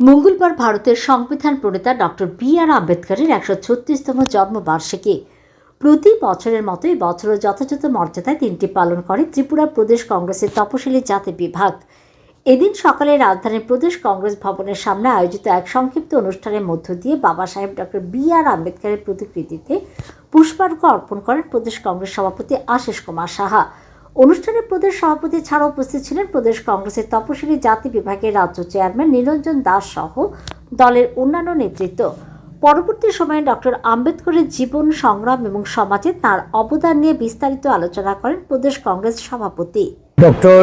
মঙ্গলবার ভারতের সংবিধান প্রণেতা ডক্টর বি.আর. আম্বেদকরের ১৩৬তম জন্মবার্ষিকী। প্রতি বছরের মতো এই বছরও যথাযথ মর্যাদায় দিনটি পালন করে ত্রিপুরা প্রদেশ কংগ্রেসের তপশিলি জাতি বিভাগ। এদিন সকালে রাজধানীর প্রদেশ কংগ্রেস ভবনের সামনে আয়োজিত এক সংক্ষিপ্ত অনুষ্ঠানের মধ্য দিয়ে বাবা সাহেব ডক্টর বি.আর. আম্বেদকরের প্রতিকৃতিতে পুষ্পার্ঘ্য অর্পণ করেন প্রদেশ কংগ্রেস সভাপতি আশিস কুমার সাহা। অনুষ্ঠানে প্রদেশ সভাপতি ছাড়াও উপস্থিত ছিলেন প্রদেশ কংগ্রেসের তপশিলি জাতি বিভাগের রাজ্য চেয়ারম্যান নিরঞ্জন দাস সহ দলের অন্যান্য নেতৃত্ব। পরবর্তী সময়ে ডক্টর আম্বেদকরের জীবন, সংগ্রাম এবং সমাজে তাঁর অবদান নিয়ে বিস্তারিত আলোচনা করেন প্রদেশ কংগ্রেস সভাপতি। ডক্টর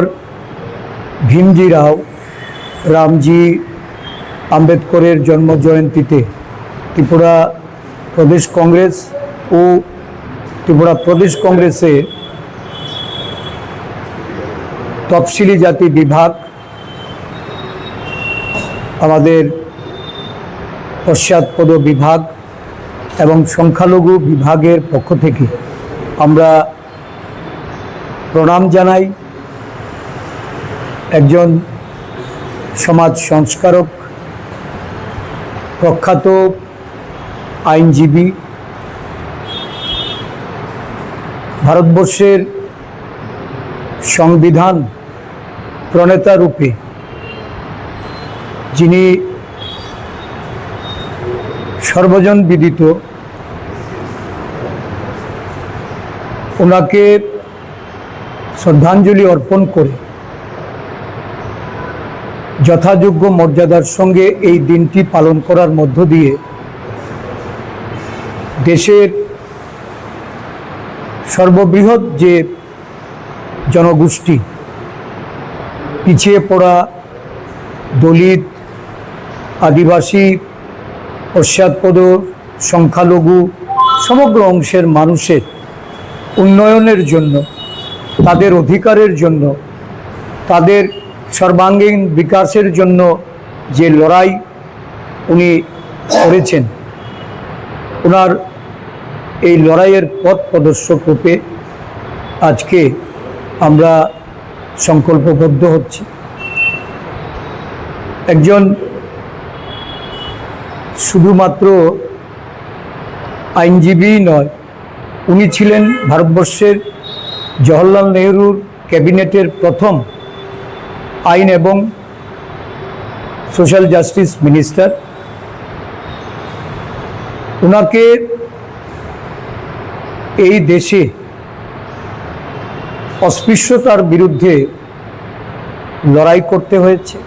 ভীমজি রাও রামজি আম্বেদকরের জন্মজয়ন্তীতে ত্রিপুরা প্রদেশ কংগ্রেস ও ত্রিপুরা প্রদেশ কংগ্রেসে তফসিলি জাতি বিভাগ, আমাদের পশ্চাৎপদ বিভাগ এবং সংখ্যালঘু বিভাগের পক্ষ থেকে আমরা প্রণাম জানাই। একজন সমাজ সংস্কারক, প্রখ্যাত আইনজীবী, ভারতবর্ষের সংবিধান প্রণেতা রূপে যিনি সর্বজন বিদিত, ওনাকে শ্রদ্ধাঞ্জলি অর্পণ করে যথাযোগ্য মর্যাদার সঙ্গে এই দিনটি পালন করার মধ্য দিয়ে দেশের সর্ববৃহৎ যে জনগোষ্ঠী, পিছিয়ে পড়া, দলিত, আদিবাসী, পশ্চাৎপদ, সংখ্যালঘু সমগ্র অংশের মানুষের উন্নয়নের জন্য, তাদের অধিকারের জন্য, তাদের সর্বাঙ্গীন বিকাশের জন্য যে লড়াই উনি করেছেন, ওনার এই লড়াইয়ের পথ প্রদর্শক রূপে আজকে আমরা সংকল্পবদ্ধ হচ্ছি। একজন শুধুমাত্র আইনজীবী নয়, উনি ছিলেন ভারতবর্ষের জওহরলাল নেহরুর ক্যাবিনেটের প্রথম আইন এবং সোশ্যাল জাস্টিস মিনিস্টার। ওনাকে এই দেশে অস্পৃশ্যতার বিরুদ্ধে লড়াই করতে হয়েছে।